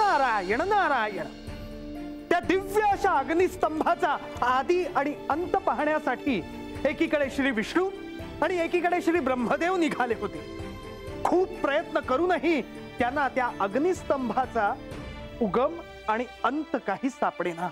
नारायण नारायण। त्या दिव्य अशा अग्निस्तंभाचा आदी आणि अंत पाहण्यासाठी एकीकडे श्री विष्णू आणि एकीकडे श्री ब्रह्मदेव निघाले होते। खूप प्रयत्न करूनही त्यांना त्या अग्निस्तंभाचा उगम आणि अंत काही सापडेना।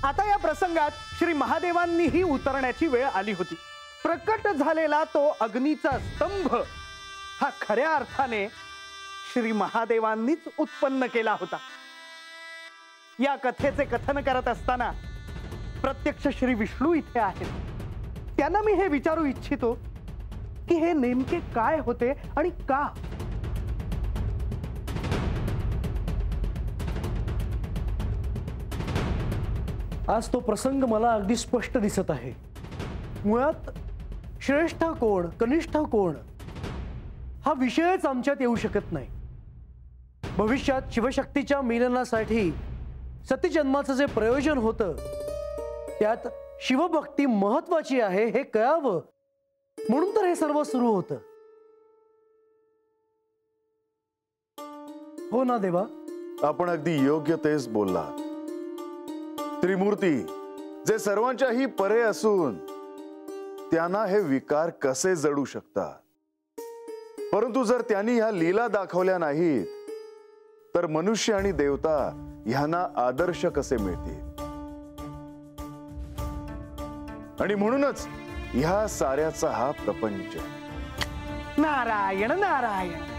आता या प्रसंगात श्री महादेवांनीही उतरण्याची वेळ आली होती। प्रकट झालेला तो अग्नीचा स्तंभ हा खऱ्या अर्थाने श्री महादेवांनीच उत्पन्न केला होता। या कथेचे कथन करत असताना प्रत्यक्ष श्री विष्णू इथे आहेत। त्यांना मी हे विचारू इच्छितो की हे नेमके काय होते आणि का। आज तो प्रसंग मला अगदी स्पष्ट दिसत आहे। मुळात श्रेष्ठ कोण कनिष्ठ कोण हा विषयच आमच्यात येऊ शकत नाही। भविष्यात शिवशक्तीच्या मिलनासाठी सतीजन्माचं जे प्रयोजन होतं त्यात शिवभक्ती महत्वाची आहे हे कळावं म्हणून तर हे सर्व सुरू होतं। हो ना देवा? आपण अगदी योग्य तेच बोलला। त्रिमूर्ती जे सर्वांच्याही परे असून त्यांना हे विकार कसे जडू शकतात, परंतु जर त्यांनी ह्या लीला दाखवल्या नाहीत तर मनुष्य आणि देवता ह्यांना आदर्श कसे मिळतील। आणि म्हणूनच ह्या साऱ्याचा हा प्रपंच। नारायण नारायण।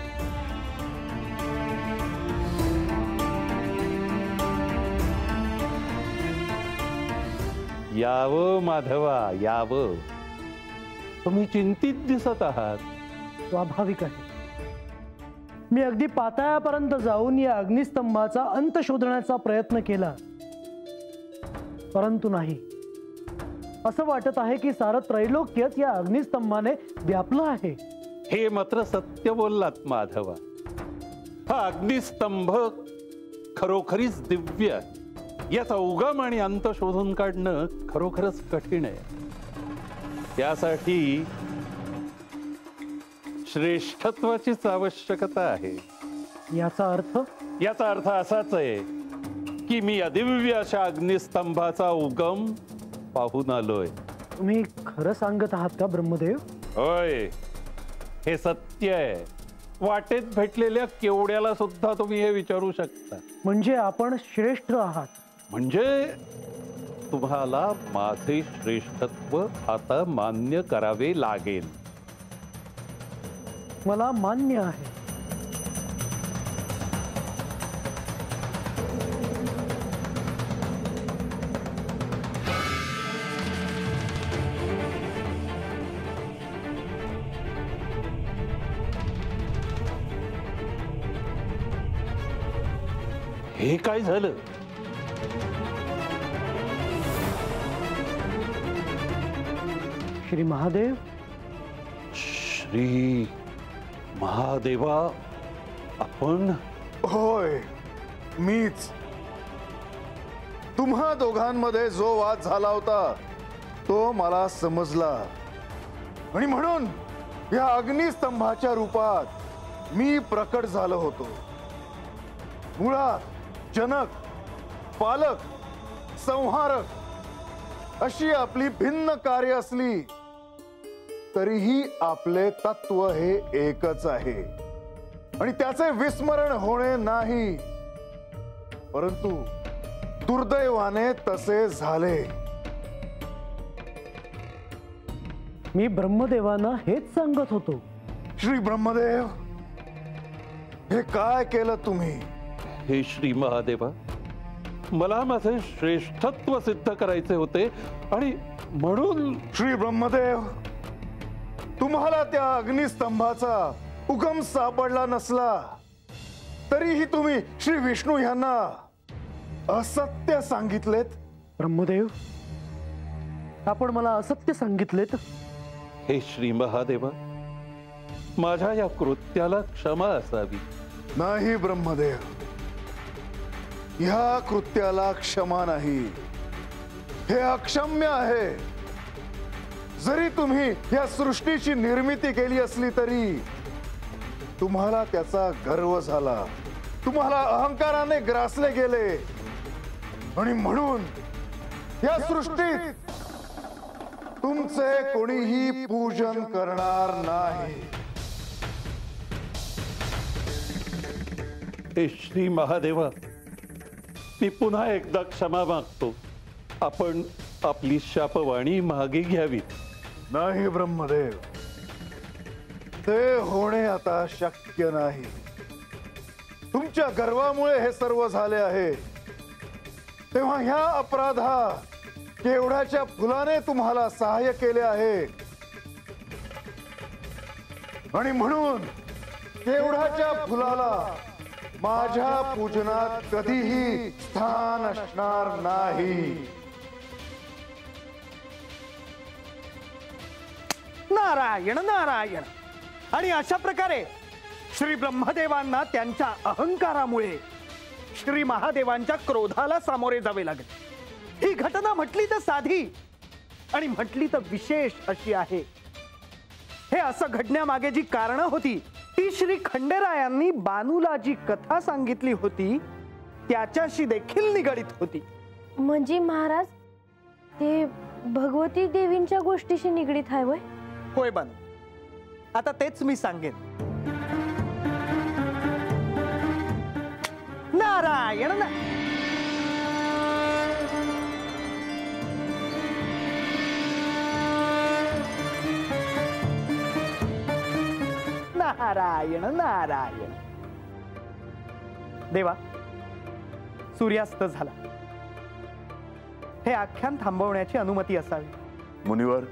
यावं माधवा यावं, तुम्ही चिंतित दिसत आहात। स्वाभाविक आहे। मी अगदी पाताळापर्यंत जाऊन या अग्निस्तंभाचा अंत शोधण्याचा प्रयत्न केला, परंतु नाही। असं वाटत आहे की सारं त्रैलोक्यच या अग्निस्तंभाने व्यापलं आहे। हे मात्र सत्य बोललात माधवा। हा अग्निस्तंभ खरोखरीच दिव्य आहे। याचा उगम आणि अंत शोधून काढणं खरोखरच कठीण आहे। त्यासाठी श्रेष्ठत्वाचीच आवश्यकता आहे। याचा अर्थ असाच आहे की मी अदिव्य अशा अग्निस्तंभाचा उगम पाहून आलोय। तुम्ही खरं सांगत आहात का ब्रह्मदेव? होय, हे सत्य आहे। वाटेत भेटलेल्या केवड्याला सुद्धा तुम्ही हे विचारू शकता। म्हणजे आपण श्रेष्ठ आहात? म्हणजे तुम्हाला माझे श्रेष्ठत्व आता मान्य करावे लागेल। मला मान्य आहे। हे काय झालं? श्री महादेव, श्री महादेवा, आपण? होय, मीच। तुम्हा दोघांमध्ये जो वाद झाला होता तो मला समजला आणि म्हणून या अग्निस्तंभाच्या रूपात मी प्रकट झालो होतो। मुळात जनक, पालक, संहारक अशी आपली भिन्न कार्य असली तरीही आपले तत्व हे एकच आहे आणि त्याचे विस्मरण होणे नाही। परंतु दुर्दैवाने तसे झाले। मी ब्रह्मदेवांना हेच सांगत होतो। श्री ब्रह्मदेव, हे काय केलं तुम्ही? हे श्री महादेवा, मला माझे श्रेष्ठत्व सिद्ध करायचे होते आणि म्हणून। श्री ब्रह्मदेव, तुम्हाला त्या अग्निस्तंभाचा उगम सापडला नसला तरीही तुम्ही श्री विष्णू यांना असत्य सांगितलेत। ब्रह्मदेव, आपण मला असत्य सांगितलेत. हे श्री महादेवा, माझ्या या कृत्याला क्षमा असावी. नाही ब्रह्मदेव, ह्या कृत्याला क्षमा नाही, हे अक्षम्य आहे. जरी तुम्ही या सृष्टीची निर्मिती केली असली तरी तुम्हाला त्याचा गर्व झाला, तुम्हाला अहंकाराने ग्रासले गेले आणि म्हणून या सृष्टीत तुमचे कोणीही पूजन करणार नाही. हे श्री महादेवा, मी पुन्हा एकदा क्षमा मागतो. आपण आपली शापवाणी मागे घ्यावी. नाही ब्रह्मदेव, ते होणे आता शक्य नाही. तुमच्या गर्वामुळे हे सर्व झाले आहे. तेव्हा ह्या अपराधा केवढ्याच्या फुलाने तुम्हाला सहाय्य केले आहे आणि म्हणून केवढ्याच्या फुलाला माझ्या पूजनात कधीही स्थान असणार नाही. नारायण नारायण. आणि अशा प्रकारे श्री ब्रह्मदेवांना त्यांच्या अहंकारामुळे श्री महादेवांच्या क्रोधाला सामोरे जावे लागले. ही घटना म्हटली तर साधी आणि म्हटली तर विशेष अशी आहे. हे असं घडण्यामागे जी कारणं होती ती श्री खंडेरायांनी बानूला जी कथा सांगितली होती त्याच्याशी देखील निगडित होती. म्हणजे महाराज, ते भगवती देवींच्या गोष्टीशी निगडीत आहे वय? होय बानू, आता तेच मी सांगेन. नारायण नारायण नारायण. देवा, सूर्यास्त झाला. हे आख्यान थांबवण्याची अनुमती असावी. मुनिवर,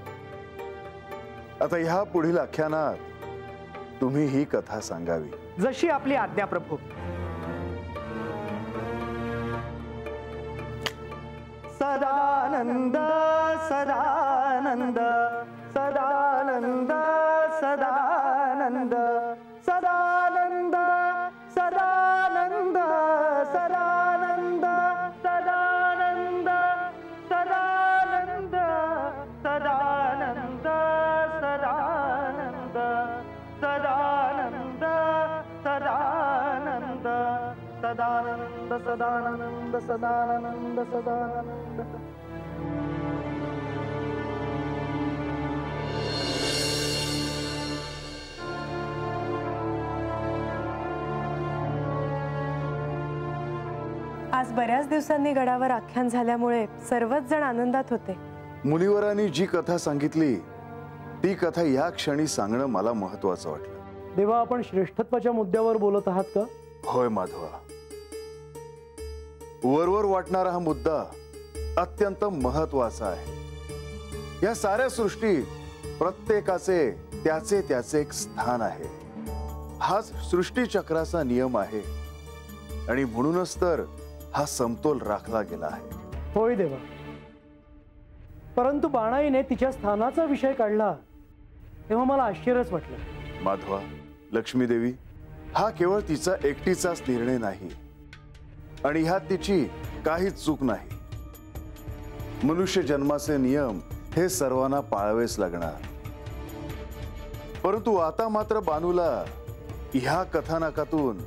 आता ह्या पुढील आख्यानात तुम्ही ही कथा सांगावी. जशी आपली आज्ञा प्रभू. सदानंद सदानंद सदानंद सदानंद सदानंद सदानंद सदानंद सदानंद सदानंद सदानंद सदानंद सदानंद सदानंद सदानंद सदानंद सदानंद सदानंद. आज बऱ्याच दिवसांनी गडावर आख्यान झाल्यामुळे सर्वच जण आनंदात होते. मुनिवरांनी जी कथा सांगितली ती कथा या क्षणी सांगणं मला महत्वाचं वाटलं. देवा, आपण श्रेष्ठत्वाच्या मुद्द्यावर बोलत आहात का? होय माधवा, वरवर वाटणारा हा मुद्दा अत्यंत महत्वाचा आहे. या साऱ्या सृष्टीत प्रत्येकाचे त्याचे त्याचे एक स्थान आहे. हाच सृष्टी चक्राचा नियम आहे आणि म्हणूनच तर हा समतोल राखला गेला आहे. होय देवा, परंतु बाणाईने तिच्या स्थानाचा विषय काढला तेव्हा मला आश्चर्यच वाटलं. माधवा, लक्ष्मी देवी, हा केवळ तिचा एकटीचाच निर्णय नाही आणि ह्यात तिची काहीच चूक नाही. मनुष्य जन्माचे नियम हे सर्वांना पाळावेच लागणार. परंतु आता मात्र बानूला ह्या कथानकातून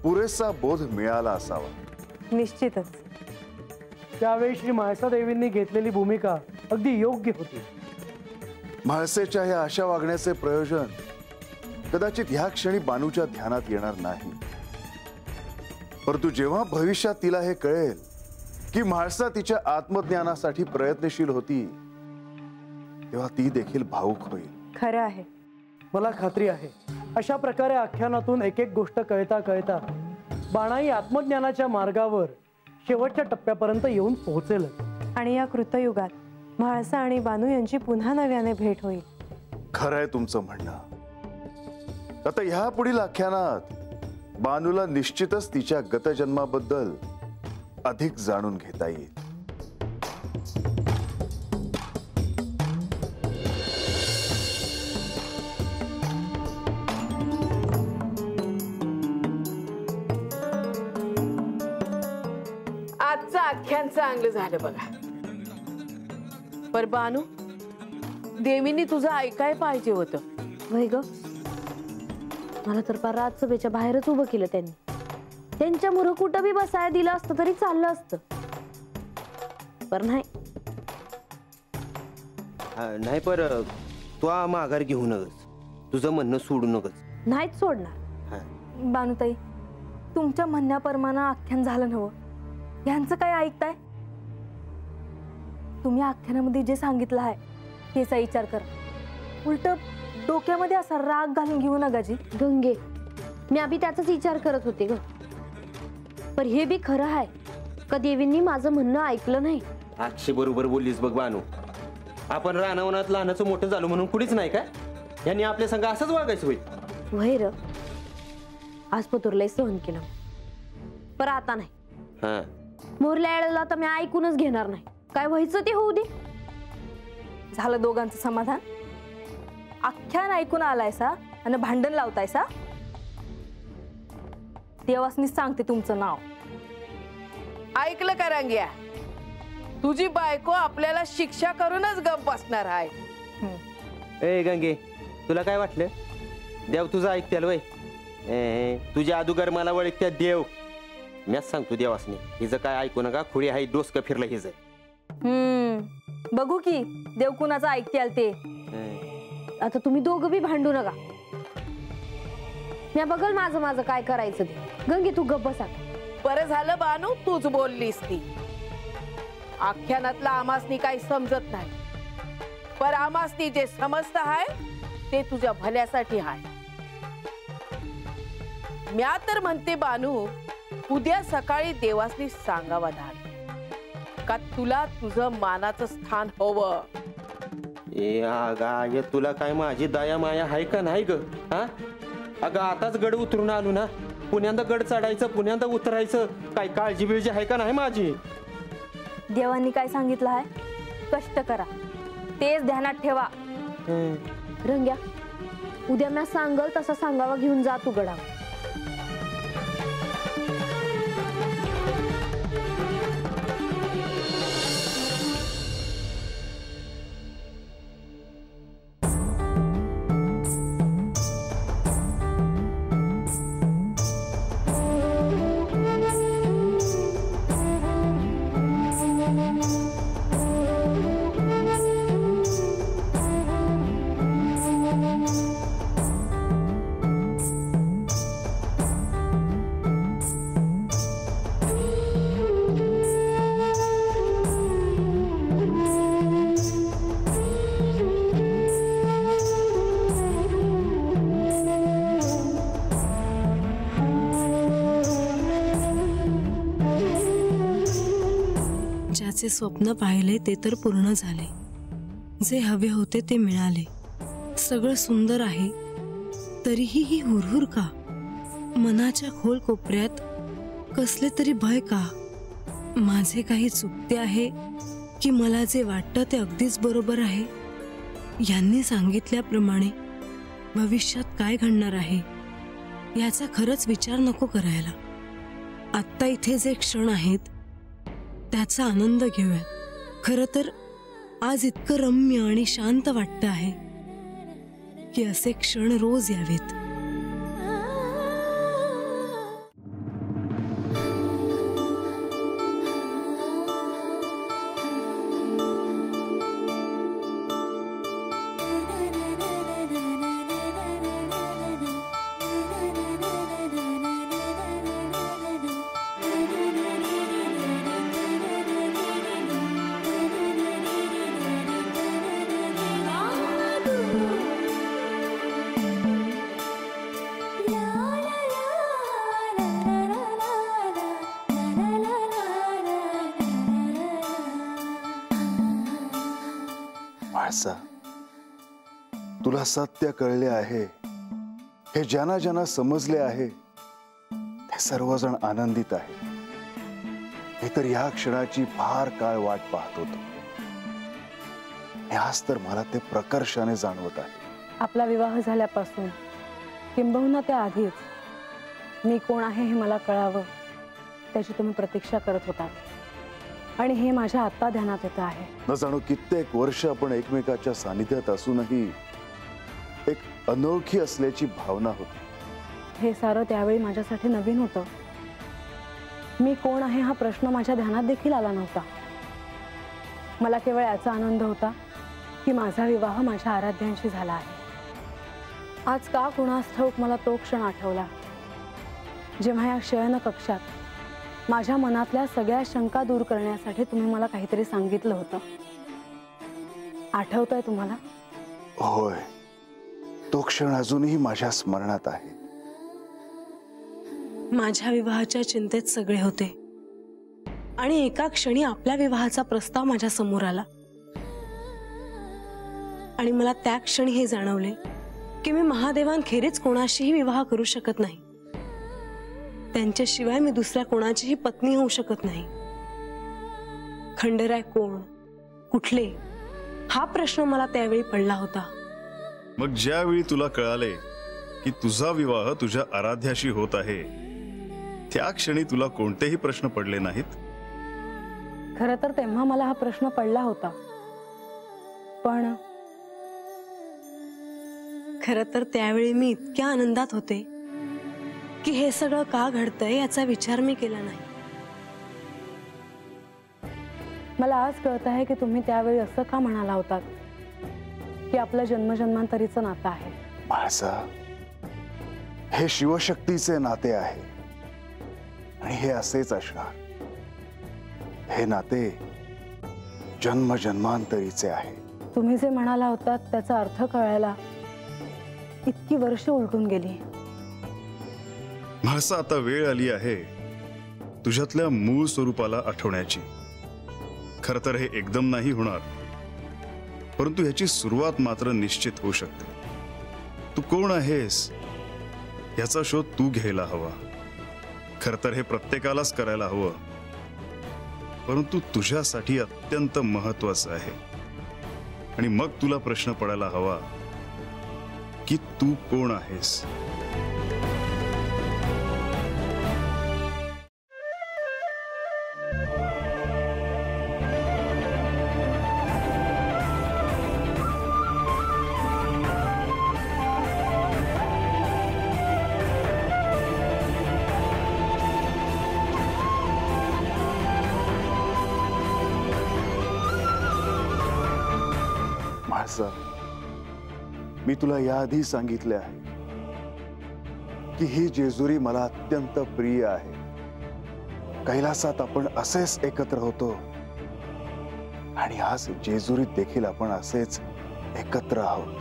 पुरेसा बोध मिळाला असावा. निश्चितच. त्यावेळी श्री म्हाळसा देवींनी घेतलेली भूमिका अगदी योग्य होती. म्हाळसेच्या ह्या अशा वागण्याचे प्रयोजन कदाचित ह्या क्षणी बानूच्या ध्यानात येणार नाही. परंतु जेव्हा भविष्यात तिला हे कळेल की म्हाळसा तिच्या आत्मज्ञानासाठी प्रयत्नशील होती तेव्हा ती देखील भावुक होईल. खरं आहे. मला खात्री आहे अशा प्रकारे आख्यानातून एक एक गोष्ट कळता कळता बाणाई आत्मज्ञानाच्या मार्गावर शेवटच्या टप्प्यापर्यंत येऊन पोहोचेल. आणि या कृतयुगात म्हाळसा आणि बानू यांची पुन्हा नव्याने भेट होईल. खरंय तुमचं म्हणणं. आता ह्या पुढील आख्यानात बानूला निश्चितच तिच्या गतजन्माबद्दल अधिक जाणून घेता येईल. निदान चांगलं झालं बघा. पर बानू, देवीनी तुझं ऐकाय पाहिजे होतं. वय ग, मला तर पार राजसभेच्या बाहेरच उभं केलं त्यांनी. त्यांच्यामुळं कुठं बी बसायला दिलं असतं तरी चाललं असतं, पर नाही. नाही पर तू माघार घेऊ नकस, तुझं म्हणणं सोडू नकस. नाहीच सोडणार. बानुताई, तुमच्या म्हणण्याप्रमाणे आख्यान झालं नव्हं, ह्यांचं काय ऐकताय? तुम्ही आख्यानामध्ये जे सांगितलं आहे त्याचा विचार करा. उलट डोक्यामध्ये असा राग घालून घेऊ नका जी. गंगे, मी आधी त्याचाच विचार करत होते ग. पण हे बी खरं आहे का देवींनी माझं म्हणणं ऐकलं नाही? अक्षय बरोबर बोललीस बघ बानू. आपण रानावनात लहानाचं मोठं झालो म्हणून कुठेच नाही काय? यांनी आपल्या संग असंच वागायचं होईल. वैर आज पतुरलाही सहन केलं, पर आता नाही. मोरल्या वेळेला तर मी ऐकूनच घेणार नाही. काय व्हायचं ते होऊ दे. झालं दोघांचं समाधान. आख्यान ऐकून आलायसा आणि भांडण लावतायसा. देवासनी सांगते तुमचं नाव. ऐकलं का रंग्या? तुझी बायको आपल्याला शिक्षा करूनच गप बसणार आहे. ए गंगे, तुला काय वाटलं? देव तुझं ऐकत्याल वय? तुझ्या अदुगर मला ओळखत्या देव. मीच सांगतो देवासनी, हिचं काय ऐकू नका. खुडी हाय, डोसकं फिरलं हिचं. बघू की देव कुणाचं ऐकत्याल ते. आता तुम्ही दोघं बी भांडू नका. मी बघल माझं माझं काय करायचं ते. गंगे तू गप्प बसा. बरं झालं बानू तूच बोललीस ती. आख्यानातला आमासनी काही समजत नाही, पर आमासनी जे समजत आहे ते तुझ्या भल्यासाठी आहे. म्या तर म्हणते बानू, उद्या सकाळी देवासनी सांगावा धाड का तुला तुझं मानाचं स्थान हवं. ए अगं, तुला काय माझी दया माया आहे का नाही ग? हा अगं, आताच गड उतरून आलो ना. पुण्यांदा गड चढायचं, पुण्यांदा उतरायचं. काय काळजी बिळजी आहे का नाही माझी? देवांनी काय सांगितलं आहे? कष्ट करा, तेच ध्यानात ठेवा. रंग्या, उद्या मी सांगल तसा सांगावा घेऊन जा तू गडा. ज्याचे स्वप्न पाहिले ते तर पूर्ण झाले, जे हवे होते ते मिळाले. सगळं सुंदर आहे, तरीही ही हुरहुर का? मनाच्या खोल कोपऱ्यात कसले तरी भय का? माझे काही चुकते आहे की मला जे वाटतं ते अगदीच बरोबर आहे? यांनी सांगितल्याप्रमाणे भविष्यात काय घडणार आहे याचा खरंच विचार नको करायला. आत्ता इथे जे क्षण आहेत त्याचा आनंद घेऊयात. खरं तर आज इतकं रम्य आणि शांत वाटतं आहे की असे क्षण रोज यावेत. वाळसा, तुला सत्य कळले आहे हे ज्यांना ज्यांना समजले आहे ते सर्वजण आनंदित आहे. मी तर या क्षणाची फार काळ वाट पाहत होतो. आज तर मला ते प्रकर्षाने जाणवत आहे. आपला विवाह झाल्यापासून किंबहुना त्या आधीच मी कोण आहे हे मला कळावं त्याची तुम्ही प्रतीक्षा करत होता. आणि हे माझ्या आत्ता ध्यानात येत आहे. न जाणो कित्येक वर्ष आपण एकमेकाच्या सानिध्यात असूनही एक अनोळखी असल्याची भावना होती. हे सारं त्यावेळी माझ्यासाठी नवीन होतं. मी कोण आहे हा प्रश्न माझ्या ध्यानात देखील आला नव्हता. मला केवळ याचा आनंद होता की माझा विवाह माझ्या आराध्यांशी झाला आहे. आज का कुणास ठाऊक मला तो क्षण आठवला जेव्हा या शयन कक्षात माझ्या मनातल्या सगळ्या शंका दूर करण्यासाठी तुम्ही मला काहीतरी सांगितलं होतं. आठवतंय तुम्हाला? होय, तो क्षण अजूनही माझ्या स्मरणात आहे. माझ्या विवाहाच्या चिंतेत सगळे होते आणि एका क्षणी आपल्या विवाहाचा प्रस्ताव माझ्या समोर आला आणि मला त्या क्षणी हे जाणवले की मी महादेवांखेरीज कोणाशीही विवाह करू शकत नाही. त्यांच्याशिवाय मी दुसऱ्या कोणाचीही पत्नी होऊ शकत नाही. खंडेराय कोण, कुठले, हा प्रश्न मला त्यावेळी पडला होता. मग ज्यावेळी तुला कळाले की तुझा विवाह तुझ्या आराध्याशी होत आहे, त्या क्षणी तुला कोणतेही प्रश्न पडले नाहीत? खरं तर तेव्हा मला हा प्रश्न पडला होता, पण खरं तर त्यावेळी मी इतक्या आनंदात होते की हे सगळं का घडतंय याचा विचार मी केला नाही. मला आज कळत आहे की तुम्ही त्यावेळी असं का म्हणाला होतात की आपलं जन्मजन्मांतरीचं नातं आहे. माझा हे शिवशक्तीचे नाते आहे आणि हे असेच असणार. हे नाते जन्मजन्मांतरीचे आहे. तुम्ही जे म्हणाला होतात त्याचा अर्थ कळायला इतकी वर्ष उलटून गेली. म्हाळसा, आता वेळ आली आहे तुझ्यातल्या मूळ स्वरूपाला आठवण्याची. खर तर हे एकदम नाही होणार, परंतु ह्याची सुरुवात मात्र निश्चित होऊ शकते. तू कोण आहेस याचा शोध तू घ्यायला हवा. खर तर हे प्रत्येकालाच करायला हवं, परंतु तुझ्यासाठी अत्यंत महत्वाचं आहे. आणि मग तुला प्रश्न पडायला हवा की तू कोण आहेस. म्हाळसा, मी तुला याआधी सांगितले आहे की ही जेजुरी मला अत्यंत प्रिय आहे. कैलासात आपण असेच एकत्र होतो आणि आज जेजुरीत देखील आपण असेच एकत्र आहोत.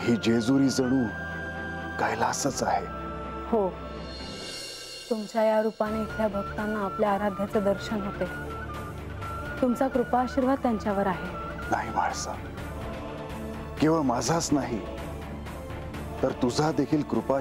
ही जेजुरी जणू कैलासच आहे. हो, तुमच्या या रूपाने इथल्या भक्तांना आपल्या आराध्याचे दर्शन होते. तुमचा कृपा आशीर्वाद त्यांच्यावर आहे. नाही म्हाळसा, केवळ माझाच नाही तर तुझा देखील कृपा